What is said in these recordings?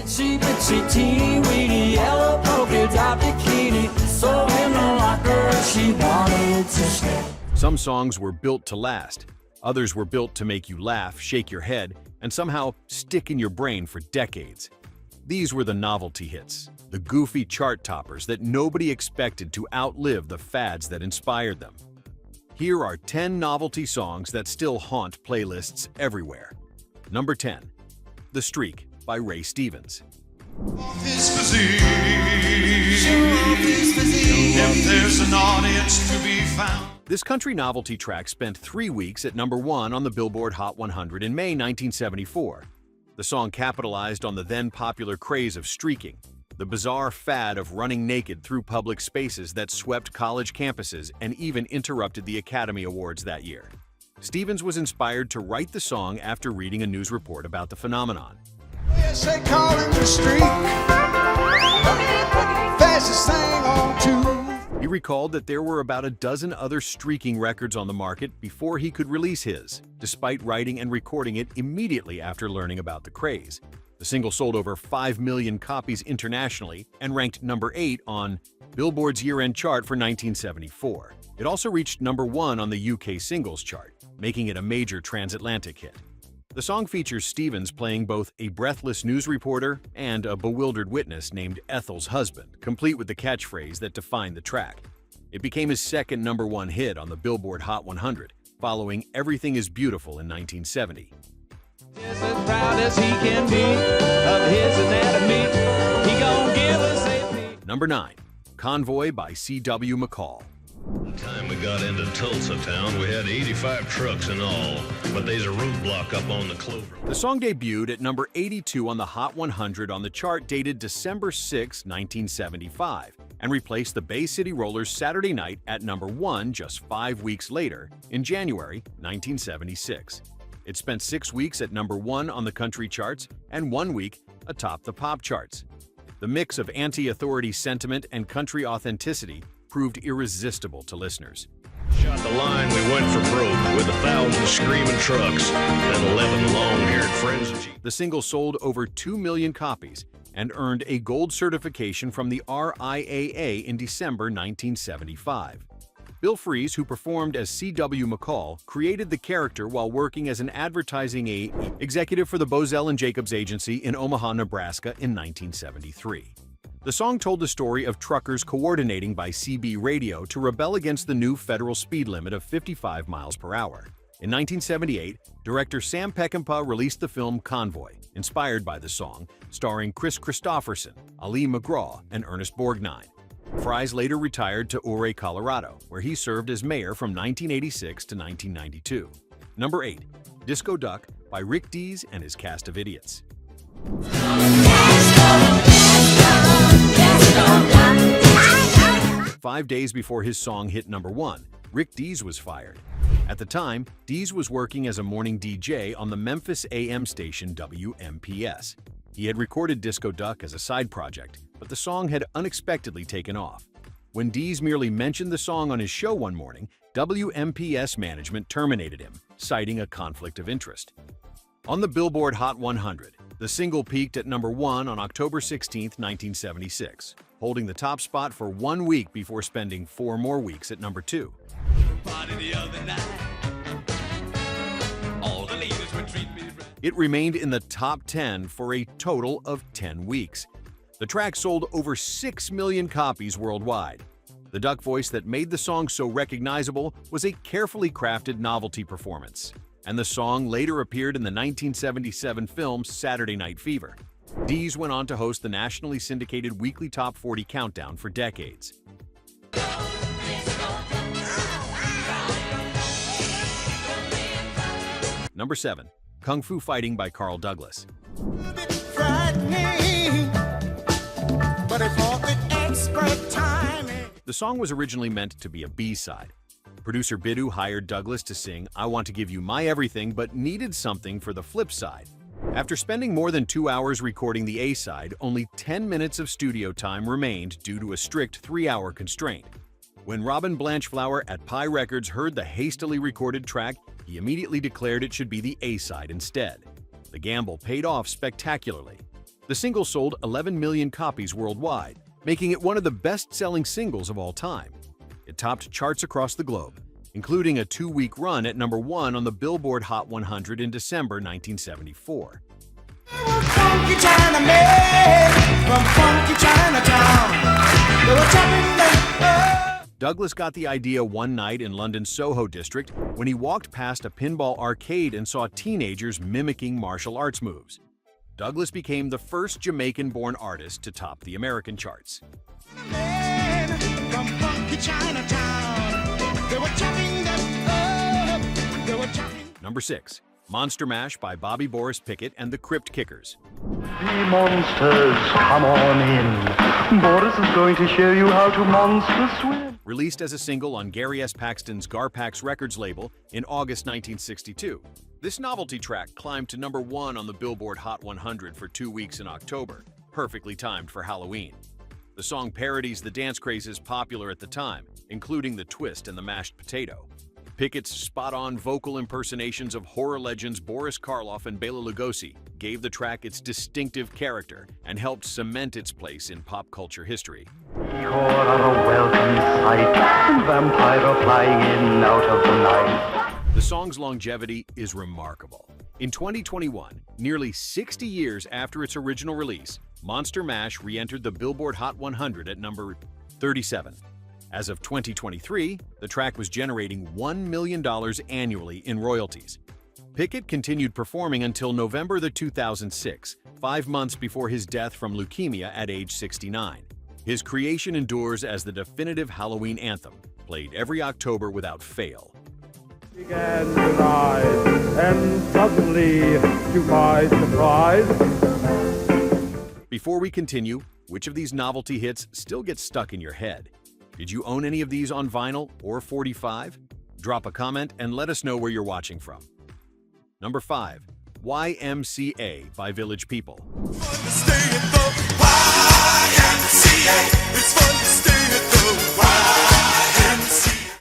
Itsy bitsy teeny weeny yellow polka dot bikini. So in the locker she wanted to stay. Some songs were built to last. Others were built to make you laugh, shake your head, and somehow stick in your brain for decades. These were the novelty hits, the goofy chart toppers that nobody expected to outlive the fads that inspired them. Here are 10 novelty songs that still haunt playlists everywhere. Number 10. The Streak by Ray Stevens. His physique. If there's an audience to be found. This country novelty track spent 3 weeks at number 1 on the Billboard Hot 100 in May 1974. The song capitalized on the then popular craze of streaking, the bizarre fad of running naked through public spaces that swept college campuses and even interrupted the Academy Awards that year. Stevens was inspired to write the song after reading a news report about the phenomenon. Yes, they call him the streak. Fastest thing on tube. He recalled that there were about a dozen other streaking records on the market before he could release his, despite writing and recording it immediately after learning about the craze. The single sold over 5 million copies internationally and ranked number 8 on Billboard's year-end chart for 1974. It also reached number 1 on the UK singles chart, making it a major transatlantic hit. The song features Stevens playing both a breathless news reporter and a bewildered witness named Ethel's husband, complete with the catchphrase that defined the track. It became his second number 1 hit on the Billboard Hot 100, following Everything is Beautiful in 1970. Just as proud as he can be of his anatomy, he gon' give us a peek. Number 9. Convoy by C.W. McCall. The time we got into Tulsa town, we had 85 trucks in all, but there's a roadblock up on the Clover. The song debuted at number 82 on the Hot 100 on the chart dated December 6, 1975, and replaced the Bay City Rollers' Saturday Night at number 1 just 5 weeks later, in January 1976. It spent 6 weeks at number 1 on the country charts and 1 week atop the pop charts. The mix of anti-authority sentiment and country authenticity proved irresistible to listeners. Shot the line, we went for broke, with 1,000 screaming trucks and 11 long-haired friends of Jesus. The single sold over 2 million copies and earned a gold certification from the RIAA in December 1975. Bill Fries, who performed as C.W. McCall, created the character while working as an advertising executive for the Bozell & Jacobs Agency in Omaha, Nebraska in 1973. The song told the story of truckers coordinating by CB radio to rebel against the new federal speed limit of 55 miles per hour. In 1978, director Sam Peckinpah released the film Convoy, inspired by the song, starring Chris Christopherson, Ali McGraw, and Ernest Borgnine. Fries later retired to Ouray, Colorado, where he served as mayor from 1986 to 1992. Number 8. Disco Duck by Rick Dees and his cast of idiots. 5 days before his song hit number 1, Rick Dees was fired. At the time, Dees was working as a morning DJ on the Memphis AM station WMPS. He had recorded Disco Duck as a side project, but the song had unexpectedly taken off. When Dees merely mentioned the song on his show one morning, WMPS management terminated him, citing a conflict of interest. On the Billboard Hot 100, the single peaked at number 1 on October 16, 1976, holding the top spot for 1 week before spending 4 more weeks at number 2. It remained in the top 10 for a total of 10 weeks. The track sold over 6 million copies worldwide. The duck voice that made the song so recognizable was a carefully crafted novelty performance, and the song later appeared in the 1977 film Saturday Night Fever. Dees went on to host the nationally syndicated weekly Top 40 countdown for decades. Number 7. Kung Fu Fighting by Carl Douglas. The song was originally meant to be a B-side. Producer Biddu hired Douglas to sing I Want to Give You My Everything, but needed something for the flip side. After spending more than 2 hours recording the A-side, only 10 minutes of studio time remained due to a strict 3-hour constraint. When Robin Blanchflower at Pi Records heard the hastily recorded track, he immediately declared it should be the A-side instead. The gamble paid off spectacularly. The single sold 11 million copies worldwide, making it one of the best-selling singles of all time. It topped charts across the globe, including a 2-week run at #1 on the Billboard Hot 100 in December 1974. Funky Chinaman from funky Chinatown. They were chopping them up. Douglas got the idea one night in London's Soho district when he walked past a pinball arcade and saw teenagers mimicking martial arts moves. Douglas became the first Jamaican-born artist to top the American charts. Man from funky Chinatown. They were chopping them up. They were chopping. Number 6. Monster Mash by Bobby Boris Pickett and the Crypt Kickers. The monsters, come on in. Boris is going to show you how to monster swim. Released as a single on Gary S. Paxton's Garpax Records label in August 1962. This novelty track climbed to #1 on the Billboard Hot 100 for 2 weeks in October, perfectly timed for Halloween. The song parodies the dance crazes popular at the time, including the twist and the mashed potato. Pickett's spot-on vocal impersonations of horror legends Boris Karloff and Bela Lugosi gave the track its distinctive character and helped cement its place in pop culture history. You're a welcome sight. Vampire flying in out of the night. The song's longevity is remarkable. In 2021, nearly 60 years after its original release, Monster Mash re-entered the Billboard Hot 100 at number 37. As of 2023, the track was generating $1 million annually in royalties. Pickett continued performing until November 2006, 5 months before his death from leukemia at age 69. His creation endures as the definitive Halloween anthem, played every October without fail. Began to rise, and suddenly, to my surprise. Before we continue, which of these novelty hits still gets stuck in your head? Did you own any of these on vinyl or 45? Drop a comment and let us know where you're watching from. Number 5. YMCA by Village People.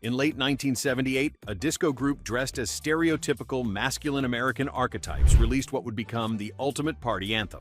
In late 1978, a disco group dressed as stereotypical masculine American archetypes released what would become the ultimate party anthem.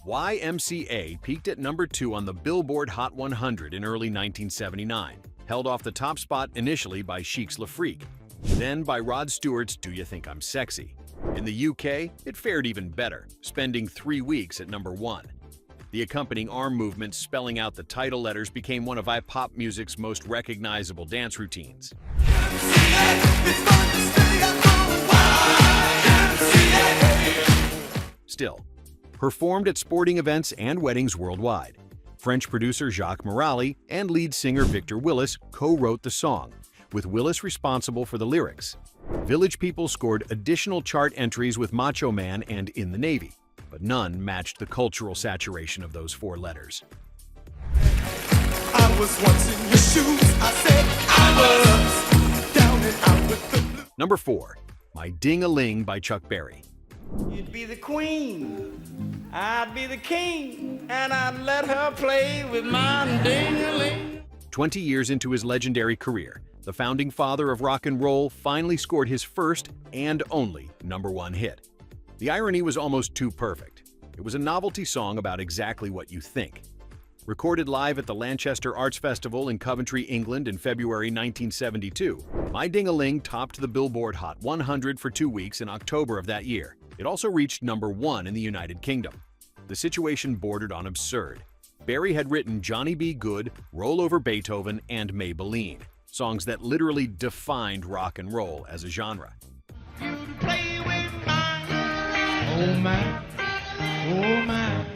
YMCA peaked at #2 on the Billboard Hot 100 in early 1979, held off the top spot initially by Chic's Le Freak, then by Rod Stewart's Do You Think I'm Sexy. In the UK, it fared even better, spending 3 weeks at #1. The accompanying arm movements spelling out the title letters became one of pop music's most recognizable dance routines. Still, performed at sporting events and weddings worldwide. French producer Jacques Morali and lead singer Victor Willis co-wrote the song, with Willis responsible for the lyrics. Village People scored additional chart entries with Macho Man and In the Navy, but none matched the cultural saturation of those 4 letters. I was once in your shoes. I said I was down and out with the blue. Number 4. My Ding-a-Ling by Chuck Berry. You'd be the queen, I'd be the king, and I'd let her play with my ding-a-ling. 20 years into his legendary career, the founding father of rock and roll finally scored his first and only #1 hit. The irony was almost too perfect. It was a novelty song about exactly what you think. Recorded live at the Lanchester Arts Festival in Coventry, England in February 1972, My Ding-a-Ling topped the Billboard Hot 100 for 2 weeks in October of that year. It also reached #1 in the United Kingdom. The situation bordered on absurd. Berry had written Johnny B. Good, Roll Over Beethoven, and Maybelline, songs that literally defined rock and roll as a genre. Play with my, oh my, oh my.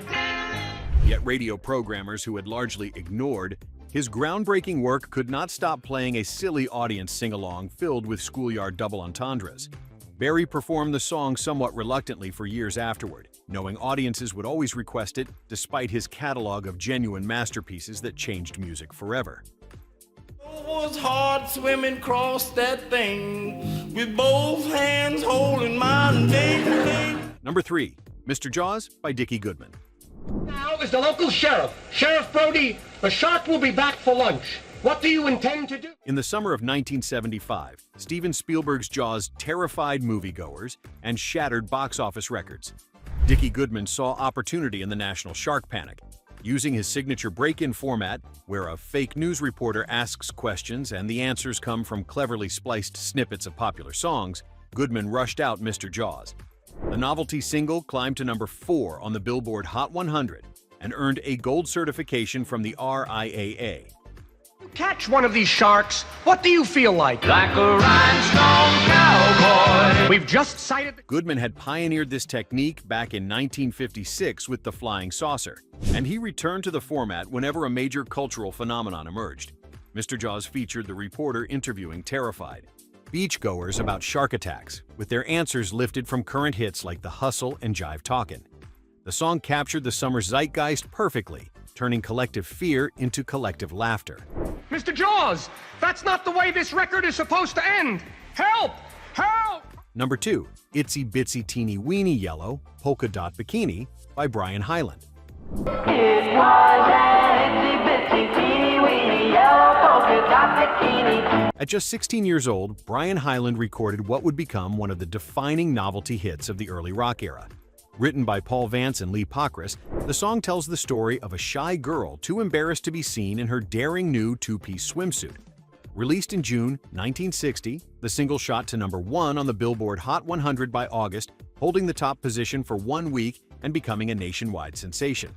Yet radio programmers who had largely ignored his groundbreaking work could not stop playing a silly audience sing-along filled with schoolyard double entendres. Berry performed the song somewhat reluctantly for years afterward, knowing audiences would always request it despite his catalog of genuine masterpieces that changed music forever. It was hard swimming across that thing with both hands holding my ding-a-ling. Number 3. Mr. Jaws by Dickie Goodman. Now is the local sheriff. Sheriff Brody, the shark will be back for lunch. What do you intend to do? In the summer of 1975, Steven Spielberg's Jaws terrified moviegoers and shattered box office records. Dickie Goodman saw opportunity in the national shark panic. Using his signature break-in format, where a fake news reporter asks questions and the answers come from cleverly spliced snippets of popular songs, Goodman rushed out Mr. Jaws. The novelty single climbed to number 4 on the Billboard Hot 100 and earned a gold certification from the RIAA. Catch one of these sharks, what do you feel like? Like a rhinestone cowboy. We've just sighted... Goodman had pioneered this technique back in 1956 with the flying saucer, and he returned to the format whenever a major cultural phenomenon emerged. Mr. Jaws featured the reporter interviewing terrified beachgoers about shark attacks, with their answers lifted from current hits like The Hustle and Jive Talkin'. The song captured the summer zeitgeist perfectly, turning collective fear into collective laughter. Mr. Jaws, that's not the way this record is supposed to end! Help! Help! Number 2, Itsy Bitsy Teeny Weeny Yellow, Polka Dot Bikini by Brian Hyland. It was an itsy bitsy teeny weeny yellow polka dot bikini. At just 16 years old, Brian Hyland recorded what would become one of the defining novelty hits of the early rock era. Written by Paul Vance and Lee Pockris, the song tells the story of a shy girl too embarrassed to be seen in her daring new two-piece swimsuit. Released in June 1960, the single shot to number 1 on the Billboard Hot 100 by August, holding the top position for 1 week and becoming a nationwide sensation.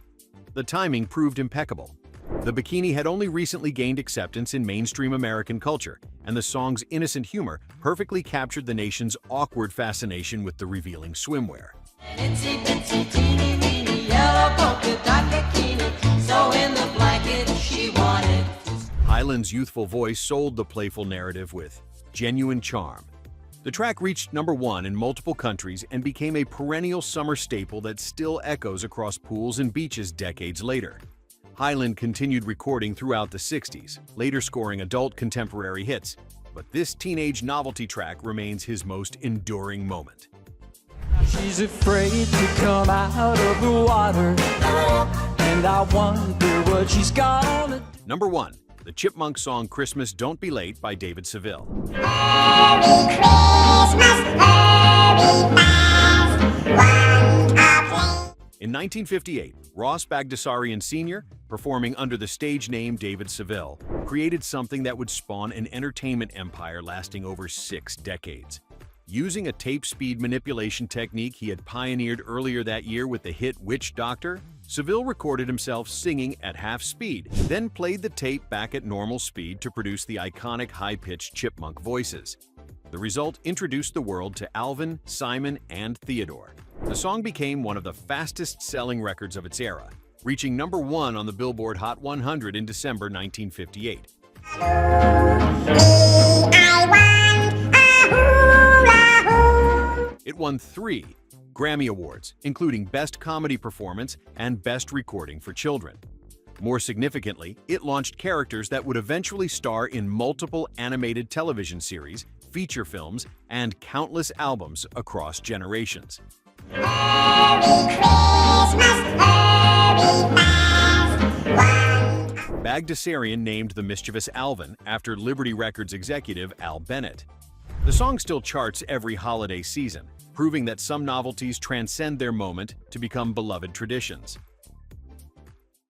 The timing proved impeccable. The bikini had only recently gained acceptance in mainstream American culture, and the song's innocent humor perfectly captured the nation's awkward fascination with the revealing swimwear. Itsy bitsy teeny weeny yellow polka dot bikini, so in the blanket she wanted. Hyland's youthful voice sold the playful narrative with genuine charm. The track reached number 1 in multiple countries and became a perennial summer staple that still echoes across pools and beaches decades later. Hyland continued recording throughout the 60s, later scoring adult contemporary hits, but this teenage novelty track remains his most enduring moment. She's afraid to come out of the water, and I wonder what she's gonna do. Number 1, the Chipmunk song Christmas Don't Be Late by David Seville. In 1958, Ross Bagdasarian Sr., performing under the stage name David Seville, created something that would spawn an entertainment empire lasting over 6 decades. Using a tape speed manipulation technique he had pioneered earlier that year with the hit Witch Doctor, Seville recorded himself singing at half speed, then played the tape back at normal speed to produce the iconic high-pitched chipmunk voices. The result introduced the world to Alvin, Simon, and Theodore. The song became one of the fastest-selling records of its era, reaching number 1 on the Billboard Hot 100 in December 1958. It won 3 Grammy Awards, including Best Comedy Performance and Best Recording for Children. More significantly, it launched characters that would eventually star in multiple animated television series, feature films, and countless albums across generations. Bagdasarian named the mischievous Alvin after Liberty Records executive Al Bennett. The song still charts every holiday season, proving that some novelties transcend their moment to become beloved traditions.